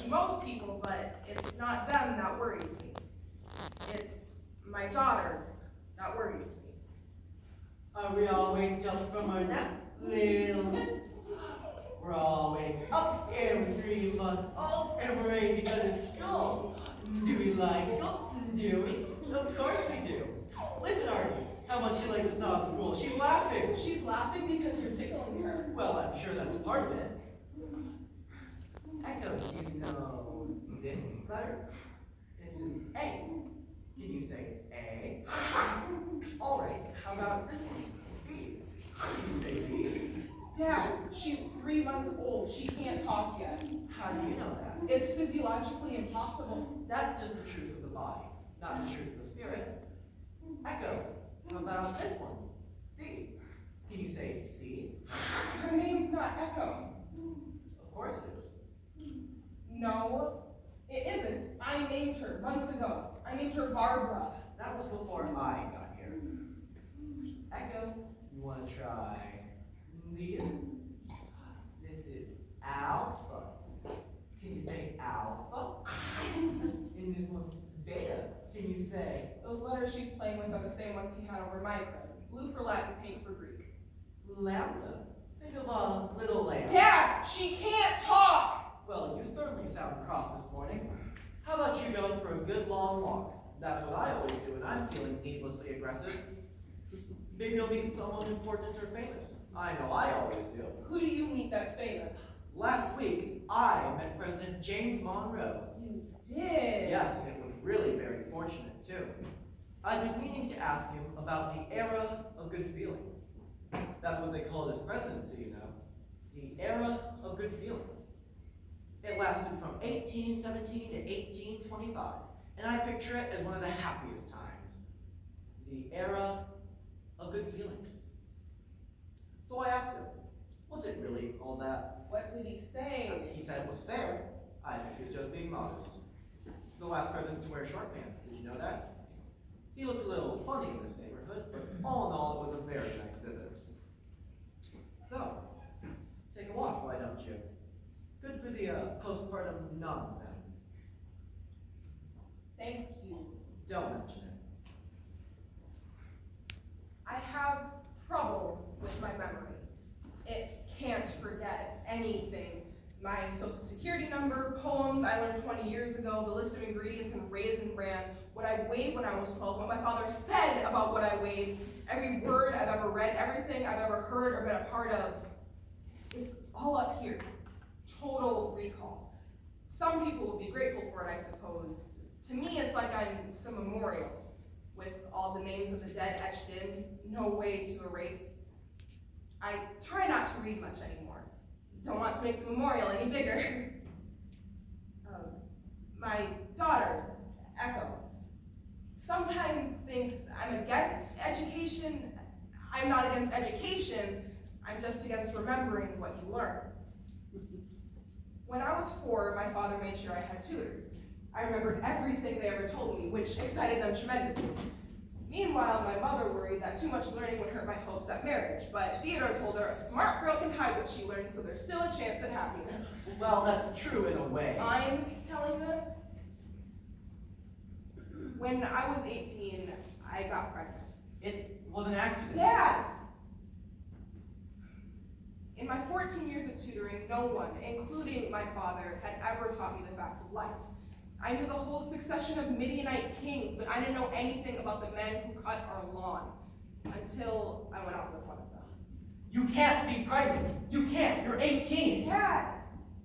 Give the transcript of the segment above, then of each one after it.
to most people, but it's not them that worries me. It's my daughter that worries me. Are we all waking up from our nap, little miss? We're all waking up every 3 months old and we're ready to go to school. Do we like school? Do we? Of course we do. Listen, Artie, how much she likes us all at school. She's laughing. She's laughing because you're tickling her. Well, I'm sure that's part of it. Echo, do you know this letter? This is A. Can you say A? All right, how about this one? B. Can you say B? Dad, she's 3 months old. She can't talk yet. How do you know that? It's physiologically impossible. That's just the truth of the body, not the truth of the spirit. Echo, how about this one? C. Can you say C? Her name's not Echo. Of course it is. No, it isn't. I named her months ago. I named her Barbara. That was before I got here. Echo, you want to try this? This is Alpha. Can you say Alpha? And this one's Beta. Can you say? Those letters she's playing with are the same ones he had over my credit. Blue for Latin, pink for Greek. Lambda? Think of a little lamb. Dad, she can't talk! Well, you certainly sound cross this morning. How about you go for a good long walk? That's what I always do when I'm feeling needlessly aggressive. Maybe you'll meet someone important or famous. I know I always do. Who do you meet that's famous? Last week, I met President James Monroe. You did? Yes, and it was really very fortunate, too. I've been meaning to ask him about the era of good feelings. That's what they call his presidency, you know. The era of good feelings. It lasted from 1817 to 1825, and I picture it as one of the happiest times. The era of good feelings. So I asked him, was it really all that? What did he say? He said it was fair. I think he was just being modest. The last president to wear short pants, did you know that? He looked a little funny in this neighborhood, but all in all, it was a very nice visit. So, take a walk, why don't you? Good for the postpartum nonsense. Thank you. Don't mention it. I have trouble with my memory. It can't forget anything. My social security number, poems I learned 20 years ago, the list of ingredients in Raisin Bran, what I weighed when I was 12, what my father said about what I weighed, every word I've ever read, everything I've ever heard or been a part of. It's all up here. Total recall. Some people will be grateful for it, I suppose. To me, it's like I'm some memorial, with all the names of the dead etched in, no way to erase. I try not to read much anymore. Don't want to make the memorial any bigger. My daughter, Echo, sometimes thinks I'm against education. I'm not against education, I'm just against remembering what you learn. When I was 4, my father made sure I had tutors. I remembered everything they ever told me, which excited them tremendously. Meanwhile, my mother worried that too much learning would hurt my hopes at marriage, but Theodore told her a smart girl can hide what she learned, so there's still a chance at happiness. Well, that's true in a way. I'm telling this. When I was 18, I got pregnant. It was an accident. Dad! In my 14 years of tutoring, no one, including my father, had ever taught me the facts of life. I knew the whole succession of Midianite kings, but I didn't know anything about the men who cut our lawn, until I went out with one of them. You can't be pregnant. You can't. You're 18. Dad,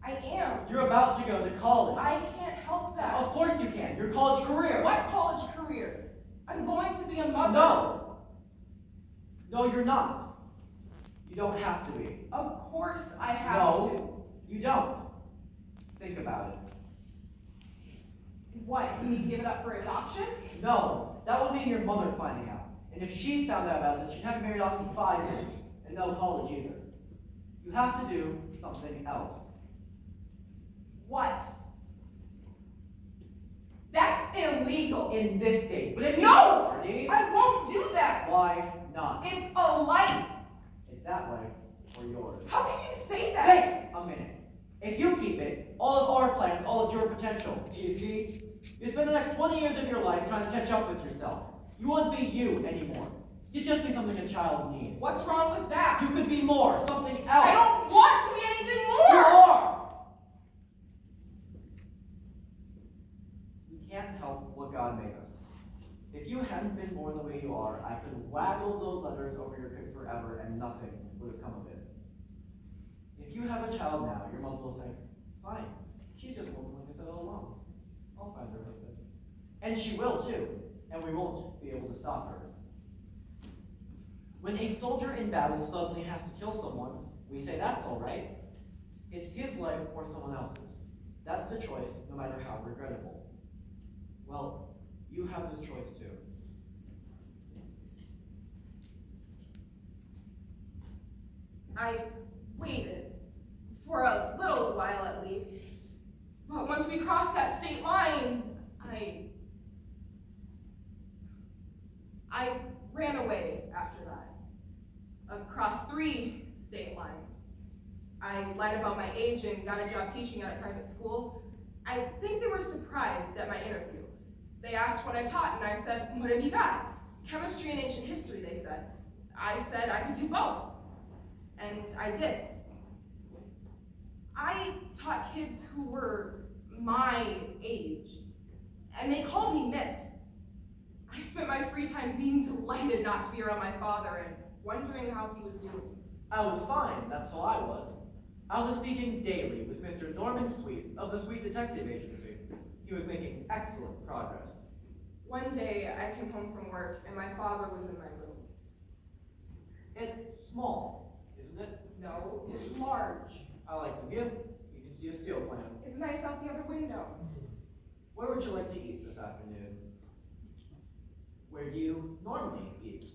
I am. You're about to go to college. I can't help that. Of course you can. Your college career. What college career? I'm going to be a mother. No. No, you're not. You don't have to be. Of course I have No, you don't. Think about it. to. What, you need to give it up for adoption? No, that would mean your mother finding out. And if she found out about it, she'd have you married off in 5 years. And no college either. You have to do something else. What? That's illegal. In this state. But if you No! Artie, I won't do that. why not? It's a life. Is that life or yours? How can you say that? Wait a minute. If you keep it, all of our plans, all of your potential. Do you see? You spend the next 20 years of your life trying to catch up with yourself. You won't be you anymore. You'd just be something a child needs. What's wrong with that? You could be more, something else. I don't want to be anything You more! are! We can't help what God made us. If you hadn't been born the way you are, I could waggle those letters over your pig forever and nothing would have come of it. If you have a child now, your mother will say, fine, she's just a woman like I said all along. I'll find her husband. And she will too, and we won't be able to stop her. When a soldier in battle suddenly has to kill someone, we say that's all right. It's his life or someone else's. That's the choice, no matter how regrettable. Well, you have this choice too. I waited, for a little while at least. But once we crossed that state line, I ran away after that. Across 3 state lines. I lied about my age and got a job teaching at a private school. I think they were surprised at my interview. They asked what I taught, and I said, what have you got? Chemistry and ancient history, they said. I said I could do both. And I did. I taught kids who were my age, and they called me Miss. I spent my free time being delighted not to be around my father and wondering how he was doing. I was fine, that's how I was. I was speaking daily with Mr. Norman Sweet of the Sweet Detective Agency. He was making excellent progress. One day, I came home from work, and my father was in my room. It's small, isn't it? No, it's large. I like the view. You can see a steel plant. It's nice out the other window. Where would you like to eat this afternoon? Where do you normally eat?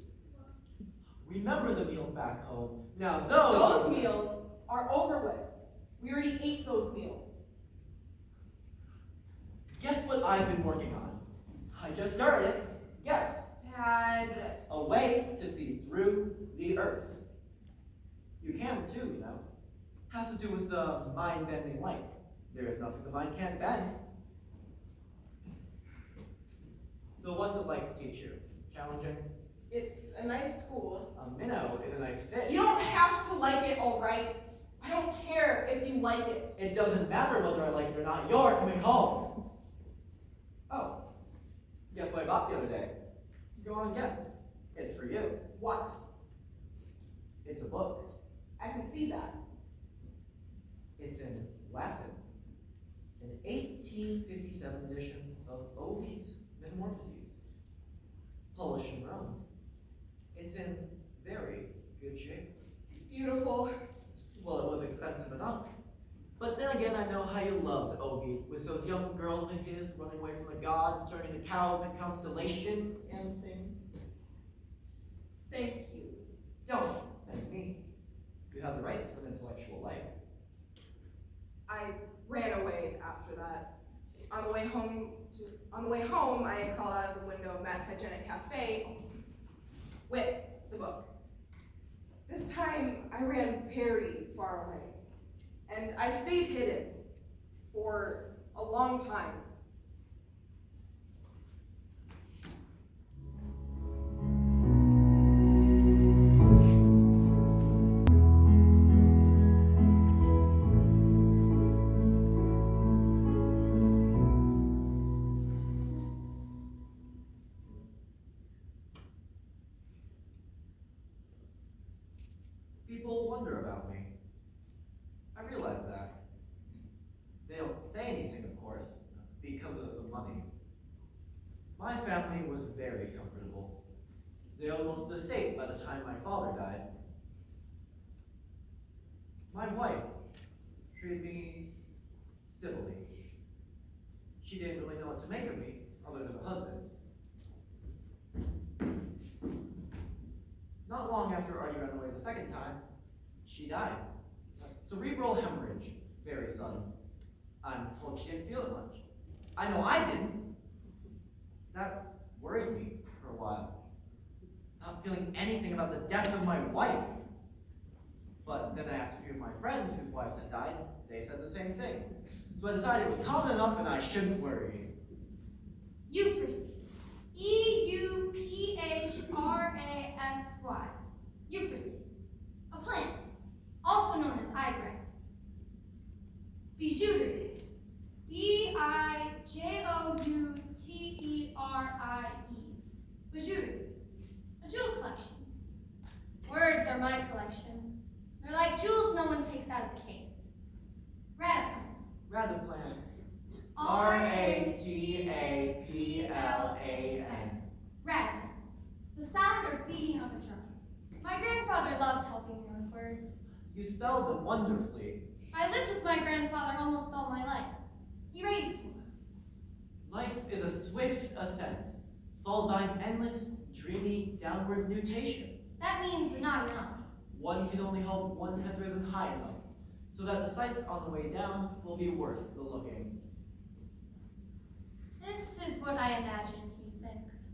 Remember the meals back home. Now Those meals are over with. We already ate those meals. Guess what I've been working on? I just started. Guess. Dad, A way to see through the earth. You can too, you know. Has to do with the mind-bending light. There is nothing the mind can't bend. So what's it like to teach you? Challenging? it's a nice school. A minnow is a nice fish. You don't have to like it, all right? I don't care if you like it. It doesn't matter whether I like it or not. You're coming home. Oh. Guess what I bought the other day? Go on and guess. It's for you. What? It's a book. I can see that. It's in Latin. An 1857 edition of Ovid's Metamorphoses. Published in Rome. It's in very good shape. It's beautiful. Well, it was expensive enough. But then again, I know how you loved Ovid, with those young girls of his running away from the gods, turning to cows and constellations and things. Thank you. Don't thank me. You have the right to an intellectual life. I ran away after that. On the way home, I crawled out of the window of Matt's Hygienic Cafe with the book. This time, I ran very far away, and I stayed hidden for a long time. People wonder about me. I realize that. They don't say anything, of course, because of the money. My family was very comfortable. They almost the estate by the time my father died. My wife treated me civilly. She didn't really know what to make of me, other than a husband. Not long after Artie ran away the second time, she died. Cerebral hemorrhage, very sudden. I'm told she didn't feel it much. I know I didn't. That worried me for a while. Not feeling anything about the death of my wife. But then I asked a few of my friends whose wives had died. They said the same thing. So I decided it was common enough and I shouldn't worry. Euprasy. Euprasy. Euprasy. A plant, also known as egret. Bijouterie. Bijouterie. Bijouterie. A jewel collection. Words are my collection. They're like jewels no one takes out of the case. Rataplan. Rataplan. Rataplan. Rataplan. The sound or beating of a drum. My grandfather loved helping me with words. You spelled them wonderfully. I lived with my grandfather almost all my life. He raised me. Life is a swift ascent, followed by an endless, dreamy, downward nutation. That means not enough. One can only hope one has risen high enough, so that the sights on the way down will be worth the looking. This is what I imagine he thinks.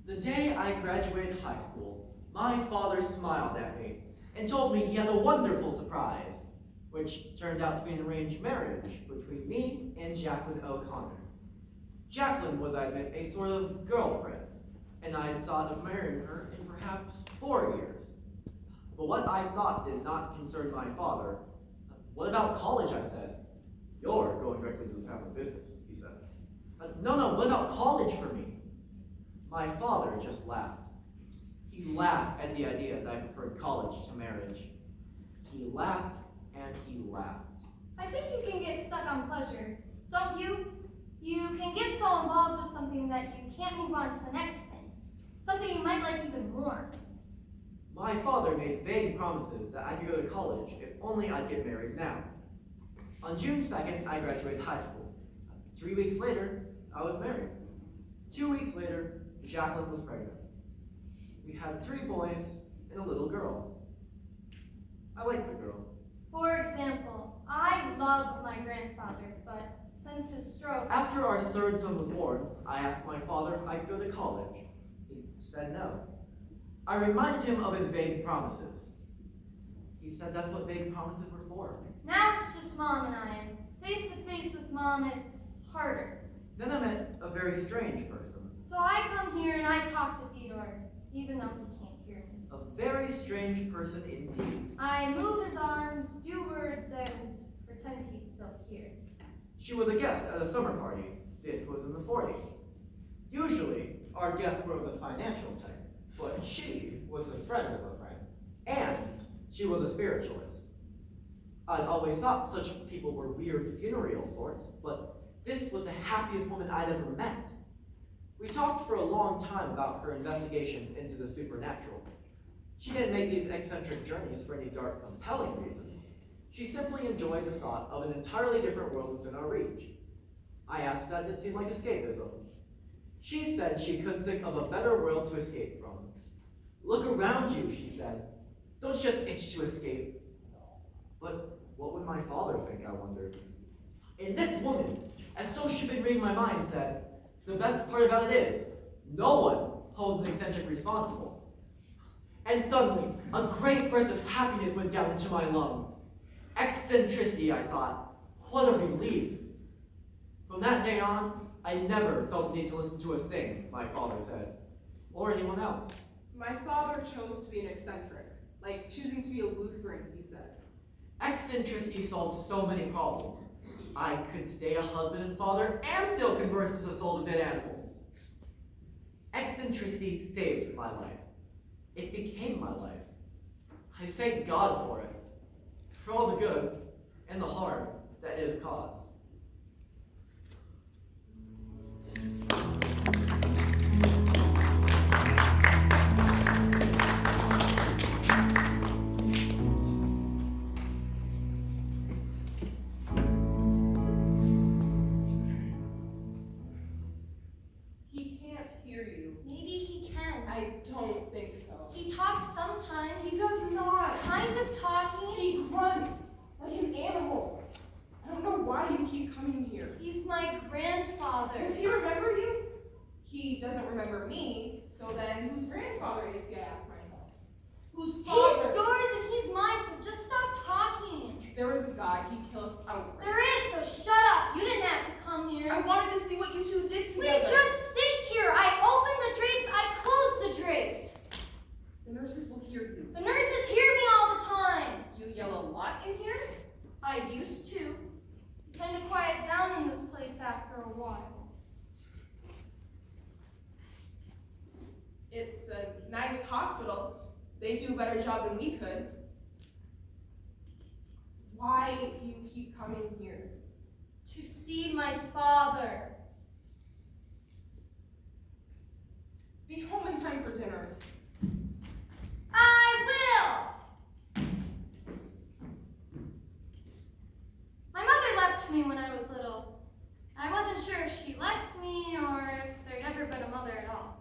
The day I graduated high school, my father smiled at me and told me he had a wonderful surprise, which turned out to be an arranged marriage between me and Jacqueline O'Connor. Jacqueline was, I admit, a sort of girlfriend, and I had thought of marrying her in perhaps 4 years. But what I thought did not concern my father. What about college, I said. You're going directly to the family business, he said. No, what about college for me? My father just laughed. He laughed at the idea that I preferred college to marriage. He laughed and he laughed. I think you can get stuck on pleasure, don't you? You can get so involved with something that you can't move on to the next thing. Something you might like even more. My father made vague promises that I could go to college if only I'd get married now. On June 2nd, I graduated high school. 3 weeks later, I was married. 2 weeks later, Jacqueline was pregnant. We had 3 boys and a little girl. I liked the girl. For example, I loved my grandfather, but since his stroke... After our 3rd son was born, I asked my father if I could go to college. He said no. I reminded him of his vague promises. He said that's what vague promises were for. Now it's just Mom and I, and face to face with Mom, it's harder. Then I met a very strange person. So I come here and I talk to Theodore, even though he can't hear me. A very strange person indeed. I move his arms, do words, and pretend he's still here. She was a guest at a summer party. This was in the 40s. Usually, our guests were of the financial type, but she was a friend of a friend, and she was a spiritualist. I'd always thought such people were weird funereal sorts, but this was the happiest woman I'd ever met. We talked for a long time about her investigations into the supernatural. She didn't make these eccentric journeys for any dark, compelling reason. She simply enjoyed the thought of an entirely different world within our reach. I asked if that did seem like escapism. She said she couldn't think of a better world to escape from. Look around you, she said. Don't just itch to escape. But what would my father think, I wondered. And this woman, as though she'd been reading my mind, said, the best part about it is, no one holds an eccentric responsible. And suddenly, a great burst of happiness went down into my lungs. Eccentricity, I thought. What a relief. From that day on, I never felt the need to listen to a thing my father said, or anyone else. My father chose to be an eccentric, like choosing to be a Lutheran, he said. Eccentricity solves so many problems. I could stay a husband and father and still converse with the souls of dead animals. Eccentricity saved my life. It became my life. I thank God for it, for all the good and the harm that it has caused. He can't hear you. Maybe he can. I don't think so. He talks sometimes. He does not. Kind of talking. He grunts like an animal. I don't know why you keep coming here. He's my grandfather. Does he remember you? He doesn't remember me, so then whose grandfather is he, I ask myself? Whose father? He's yours and he's mine, so just stop talking. If there was a God, he'd kill us outright. There is, so shut up. You didn't have to come here. I wanted to see what you two did We together. just sit here. I open the drapes, I close the drapes. The nurses will hear you. The nurses hear me all the time. You yell a lot in here? I used to. I tend to quiet down in this place after a while. It's a nice hospital. They do a better job than we could. Why do you keep coming here? To see my father. Be home in time for dinner. I will! My mother left me when I was little. I wasn't sure if she left me or if there'd ever been a mother at all.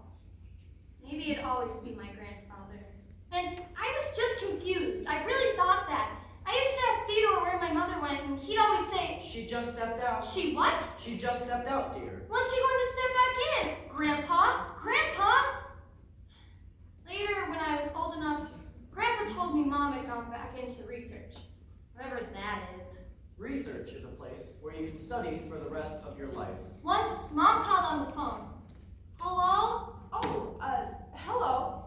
Maybe it'd always be my grandfather. And I was just confused. I really thought that. I used to ask Theodore where my mother went, and he'd always say, She just stepped out. She what? She just stepped out, dear. When's she going to step back in? Grandpa? Grandpa? Later, when I was old enough, Grandpa told me Mom had gone back into research. Whatever that is. Research is a place where you can study for the rest of your life. Once, Mom called on the phone. Hello? Oh, hello.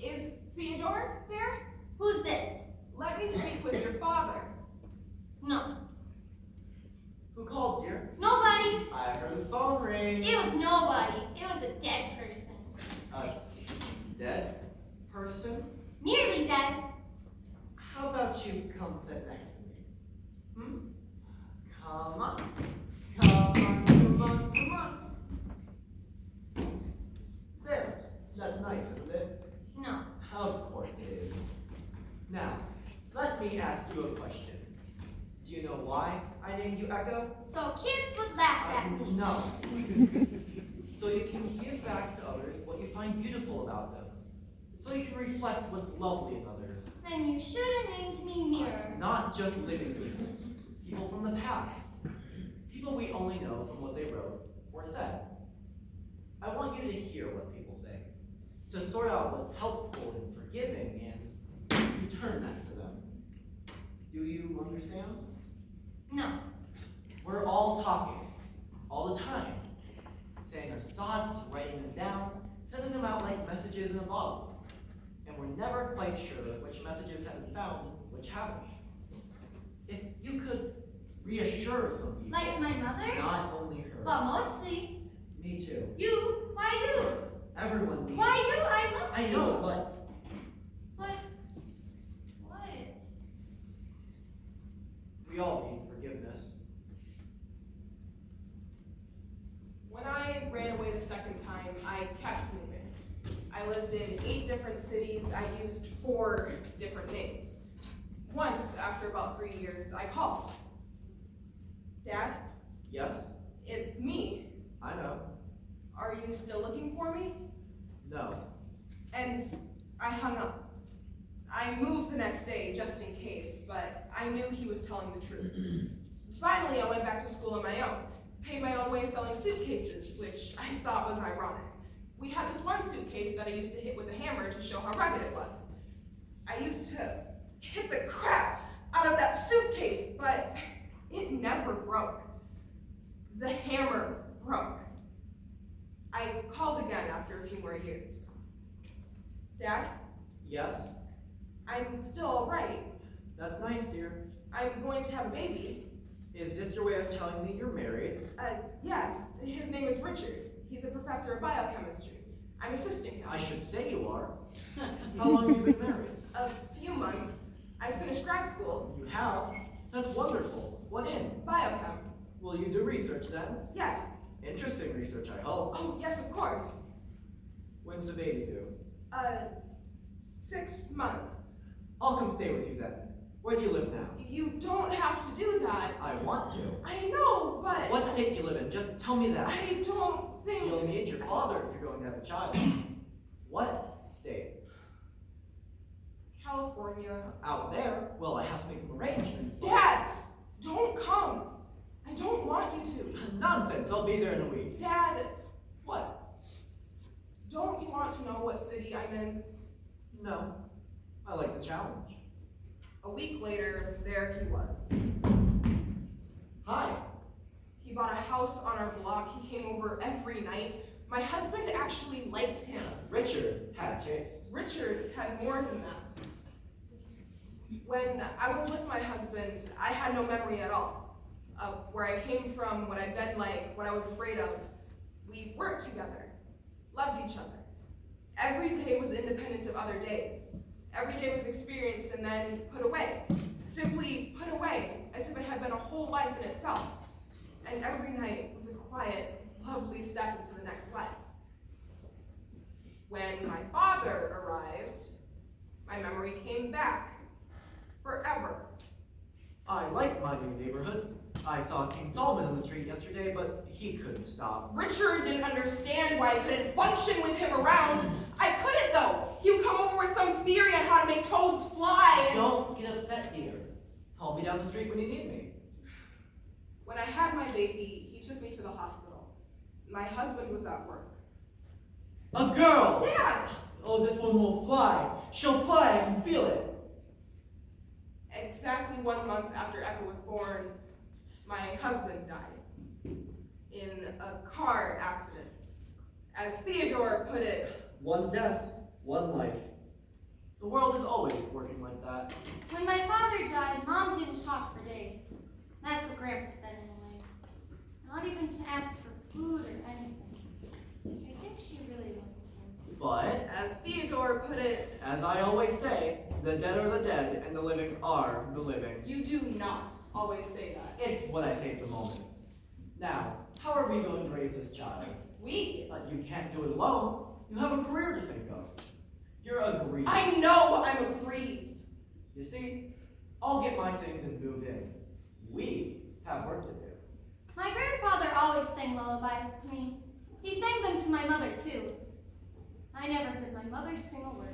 Is Theodore there? Who's this? Let me speak with your father. No. Who called, dear? Nobody. I heard the phone ring. It was nobody. It was a dead person. A dead person? Nearly dead. How about you come sit next to me? Hmm? Come on. Come on, come on, come on. There. That's nice, isn't it? No. Of course it is. Now, let me ask you a question. Do you know why I named you Echo? So kids would laugh at me. No. So you can give back to others what you find beautiful about them. So you can reflect what's lovely in others. Then you should have named me Mirror. Not just living people. People from the past. People we only know from what they wrote or said. I want you to hear what people say. To sort out what's helpful and forgiving and return that to them. Do you understand? No. We're all talking, all the time, saying our thoughts, writing them down, sending them out like messages in a bottle. And we're never quite sure which messages have been found, which haven't. If you could reassure some people. Like my mother? Not only her. Well, mostly. Me too. You? Why you? Everyone needs. Why you? I love you. I know, but But what? we all need forgiveness. When I ran away the second time, I kept moving. I lived in 8 different cities. I used 4 different names. Once, after about 3 years, I called. Dad, Yes, it's me. I know. Are you still looking for me? No. And I hung up. I moved the next day just in case, but I knew he was telling the truth. Finally, I went back to school on my own, paid my own way selling suitcases, which I thought was ironic. We had this one suitcase that I used to hit with a hammer to show how rugged it was. I used to hit the crap out of that suitcase, but it never broke. The hammer broke. I called again after a few more years. Dad, Yes? I'm still all right. That's nice, dear. I'm going to have a baby. Is this your way of telling me you're married? Yes, his name is Richard. He's a professor of biochemistry. I'm assisting him. I should say you are. How long have you been married? A few months. I finished grad school. You have? That's wonderful. What in? Biochem. Will you do research then? Yes. Interesting research, I hope. Oh, yes, of course. When's the baby due? 6 months. I'll come stay with you then. Where do you live now? You don't have to do that. I want to. I know, but What state do you live in? Just tell me that. I don't think... You'll need your father if you're going to have a child. What state? California. Out there? Well, I have to make some arrangements. Dad! Don't come. I don't want you to. Nonsense, I'll be there in a week. Dad, What? don't you want to know what city I'm in? No. I like the challenge. A week later, there he was. Hi. He bought a house on our block. He came over every night. My husband actually liked him. Richard had taste. Richard had more than that. When I was with my husband, I had no memory at all of where I came from, what I'd been like, what I was afraid of. We worked together, loved each other. Every day was independent of other days. Every day was experienced and then put away. Simply put away, as if it had been a whole life in itself. And every night was a quiet, lovely step into the next life. When my father arrived, my memory came back. Forever. I like my new neighborhood. I saw King Solomon on the street yesterday, but he couldn't stop. Richard didn't understand why I couldn't function with him around. I couldn't, though. He would come over with some theory on how to make toads fly. Don't get upset, dear. I'll be down the street when you need me. When I had my baby, he took me to the hospital. My husband was at work. A girl! Dad! Oh, this one will fly. She'll fly, I can feel it. Exactly 1 month after Echo was born, my husband died in a car accident. As Theodore put it, One death, one life. The world is always working like that. When my father died, Mom didn't talk for days. That's what Grandpa said anyway. Not even to ask for food or anything. I think she really loved him. But, as Theodore put it, as I always say, the dead are the dead, and the living are the living. you do not always say that. It's what I say at the moment. Now, how are we going to raise this child? We? But you can't do it alone. You have a career to think of. You're aggrieved. I know I'm aggrieved. You see, I'll get my things and move in. We have work to do. My grandfather always sang lullabies to me. He sang them to my mother, too. I never heard my mother sing a word.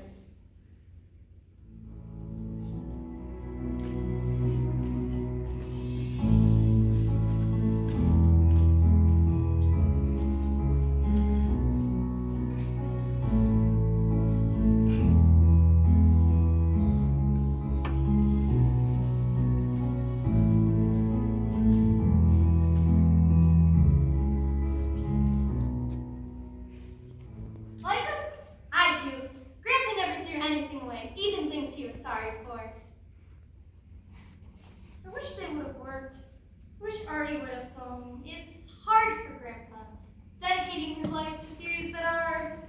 It's hard for Grandpa, dedicating his life to theories that are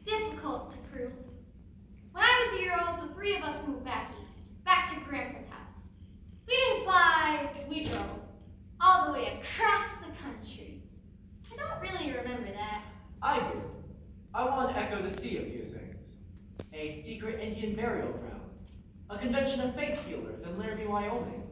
difficult to prove. When I was a year old, the three of us moved back east, back to Grandpa's house. We didn't fly, we drove, all the way across the country. I don't really remember that. I do. I want Echo to see a few things. A secret Indian burial ground. A convention of faith healers in Laramie, Wyoming.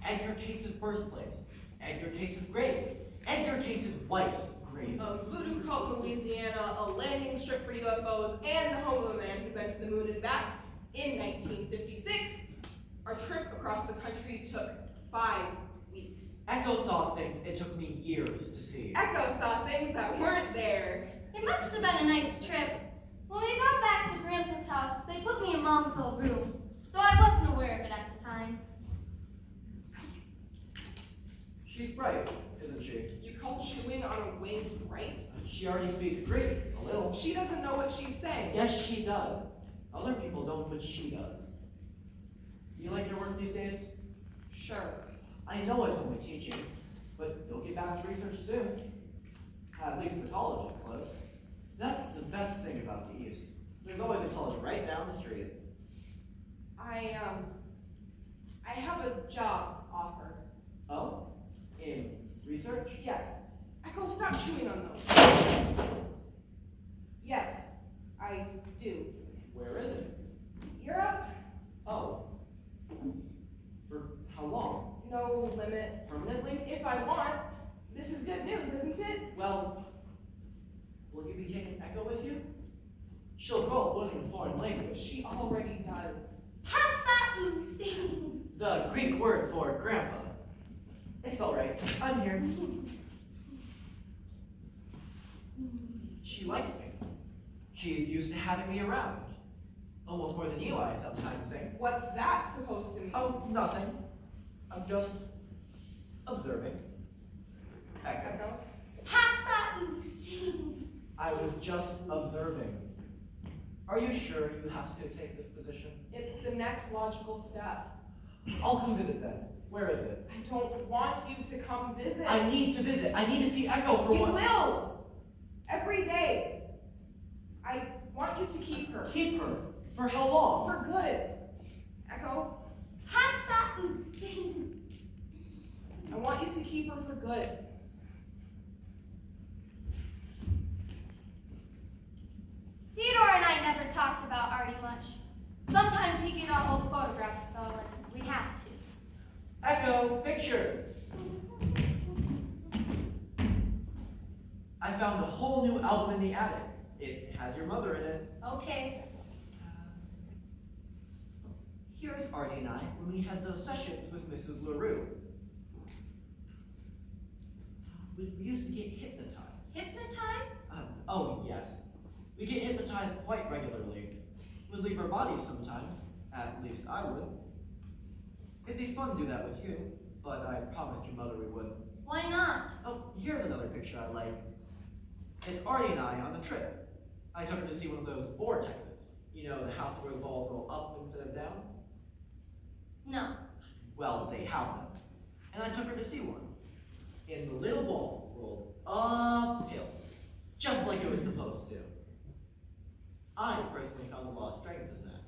Edgar Case's birthplace. Edgar Case's grave. Edgar Case's wife's grave. A voodoo cult in Louisiana, a landing strip for UFOs, and the home of a man who'd been to the moon and back in 1956. Our trip across the country took 5 weeks. Echo saw things it took me years to see. Echo saw things that weren't there. It must have been a nice trip. When we got back to Grandpa's house, they put me in Mom's old room, though I wasn't aware of it at the time. She's bright, isn't she? You call chewing on a wing bright? She already speaks Greek, a little. She doesn't know what she's saying. Yes, she does. Other people don't, but she does. You like your work these days? Sure. I know it's only teaching, but you'll get back to research soon. At least the college is close. That's the best thing about the East. There's always a college right down the street. I have a job offer. Oh? In research? Yes. Echo, stop chewing on those. Yes, I do. Where is it? Europe? Oh. For how long? No limit. Permanently? If I want. This is good news, isn't it? Well, will you be taking Echo with you? She'll grow up learning a foreign language. She already does. Papa Easy. The Greek word for grandpa. It's alright. I'm here. She likes me. She's used to having me around. Almost more than you, I sometimes think. What's that supposed to mean? Oh, nothing. I'm just observing. Echo. Echo? Papa Oos. I was just observing. Are you sure you have to take this position? It's the next logical step. I'll come visit then. Where is it? I don't want you to come visit. I need to visit. I need to see Echo for You one. will! Every day. I want you to keep her. Keep her. For how long? For good. Echo, Papa Oos. I want you to keep her for good. Theodore and I never talked about Artie much. Sometimes he'd get all old photographs though, and we'd have to. Echo, picture. I found a whole new album in the attic. It has your mother in it. Okay. Here's Artie and I when we had those sessions with Mrs. LaRue. We used to get hypnotized. Hypnotized? Oh, yes. We get hypnotized quite regularly. We'd leave our bodies sometimes. At least I would. It'd be fun to do that with you, but I promised your mother we would. Why not? Oh, here's another picture I like. It's Artie and I on a trip. I took her to see one of those vortexes. You know, the house where the balls roll up instead of down? No. Well, they have them. And I took her to see one. And the little ball rolled uphill, just like it was supposed to. I personally found a lot of strength in that.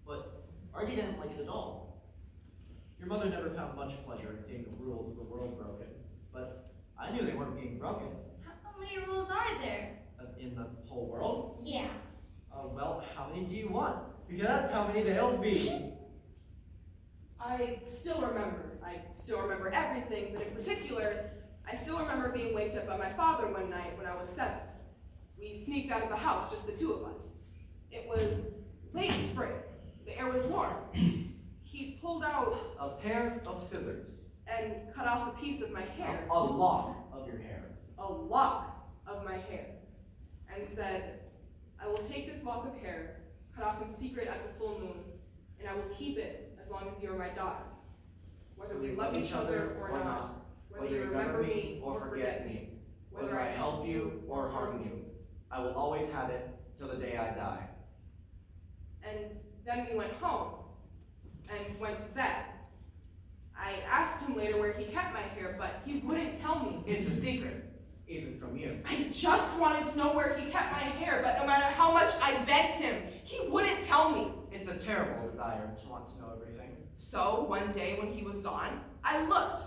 But Artie didn't like it at all. Your mother never found much pleasure in seeing the rules of the world broken. But I knew they weren't being broken. How many rules are there? In the whole world? Yeah. Well, how many do you want? Because that's how many there'll be. I still remember everything, but in particular, I still remember being waked up by my father one night when I was 7. We sneaked out of the house, just the two of us. It was late spring. The air was warm. He pulled out A pair of scissors. and cut off a piece of my hair, A lock of your hair. a lock of my hair, and said, I will take this lock of hair, cut off in secret at the full moon, and I will keep it as long as you are my daughter. Whether we love each other or not, whether you remember me or forget me, whether I help you or harm you, I will always have it till the day I die. And then we went home and went to bed. I asked him later where he kept my hair, but he wouldn't tell me. It's a secret, even from you. I just wanted to know where he kept my hair, but no matter how much I begged him, he wouldn't tell me. It's a terrible desire to want to know everything. So one day when he was gone, I looked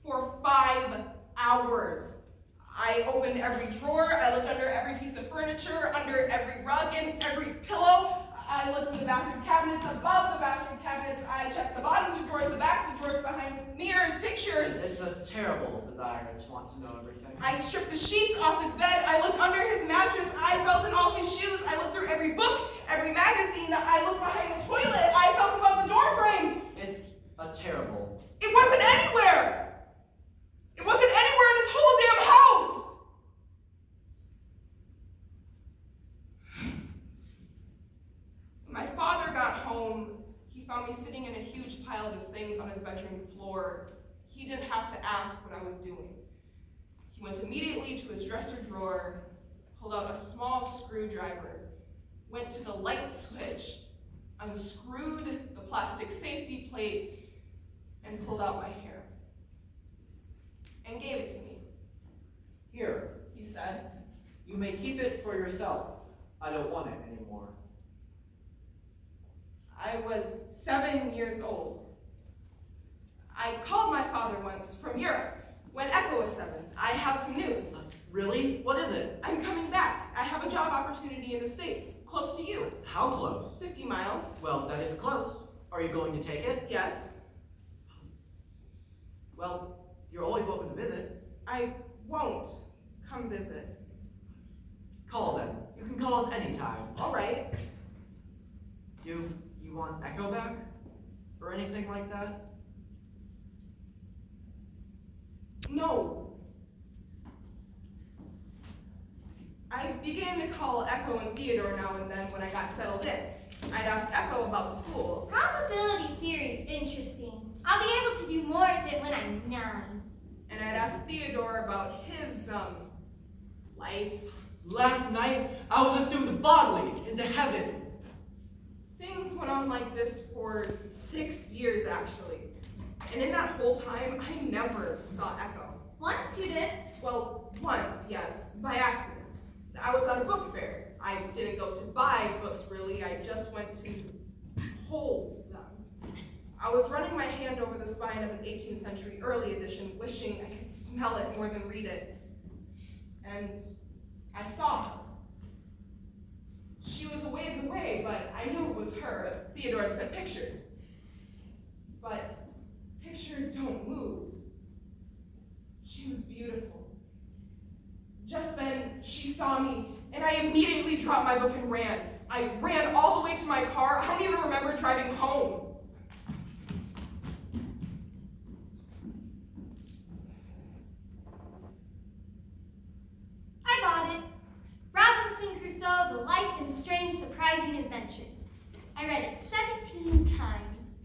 for 5 hours. I opened every drawer, I looked under every piece of furniture, under every rug and every pillow. I looked in the bathroom cabinets, above the bathroom cabinets. I checked the bottoms of drawers, the backs of drawers, behind mirrors, pictures. It's a terrible desire to want to know everything. I stripped the sheets off his bed. I looked under his mattress. I felt in all his shoes. I looked through every book, every magazine. I looked behind the toilet. I felt above the door frame. It's a terrible. It wasn't anywhere. It wasn't anywhere in this whole damn house. When my father got home, he found me sitting in a huge pile of his things on his bedroom floor. He didn't have to ask what I was doing. He went immediately to his dresser drawer, pulled out a small screwdriver, went to the light switch, unscrewed the plastic safety plate, and pulled out my hair, and gave it to me. Here, He said, you may keep it for yourself. I don't want it anymore. I was 7 years old. I called my father once from Europe when Echo was 7. I had some news. Really? What is it? I'm coming back. I have a job opportunity in the States, close to you. How close? 50 miles. Well, that is close. Are you going to take it? Yes. Well, you're always welcome to visit. I won't come visit. Call then. You can call us anytime. All right. Do you want Echo back? Or anything like that? No. I began to call Echo and Theodore now and then when I got settled in. I'd ask Echo about school. Probability theory is interesting. I'll be able to do more of it when I'm 9. And I'd ask Theodore about his, life. Last night, I was assumed bodily into heaven. Things went on like this for 6 years, actually. And in that whole time, I never saw Echo. Once you did. Well, once, yes, by accident. I was at a book fair. I didn't go to buy books, really. I just went to hold them. I was running my hand over the spine of an 18th century early edition, wishing I could smell it more than read it. And I saw her. She was a ways away, but I knew it was her. Theodore had sent pictures. But pictures don't move. She was beautiful. Just then, she saw me, and I immediately dropped my book and ran. I ran all the way to my car. I don't even remember driving home. I bought it. Robinson Crusoe, The Life and Strange Surprising Adventures. I read it 17 times.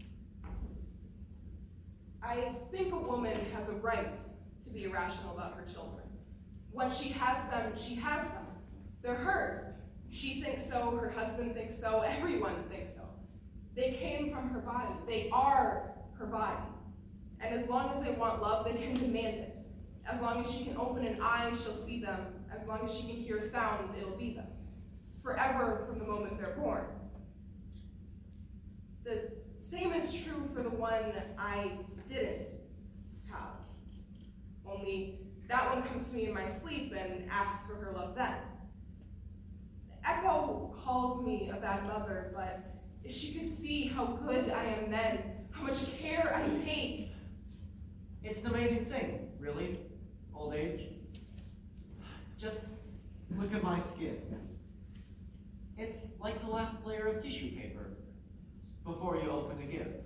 I think a woman has a right to be irrational about her children. When she has them, she has them. They're hers. She thinks so, her husband thinks so, everyone thinks so. They came from her body. They are her body. And as long as they want love, they can demand it. As long as she can open an eye, she'll see them. As long as she can hear a sound, it'll be them. Forever from the moment they're born. The same is true for the one I didn't have. Only that one comes to me in my sleep and asks for her love then. Echo calls me a bad mother, but if she could see how good I am then, how much care I take. It's an amazing thing, really. Old age. Just look at my skin. It's like the last layer of tissue paper before you open a gift.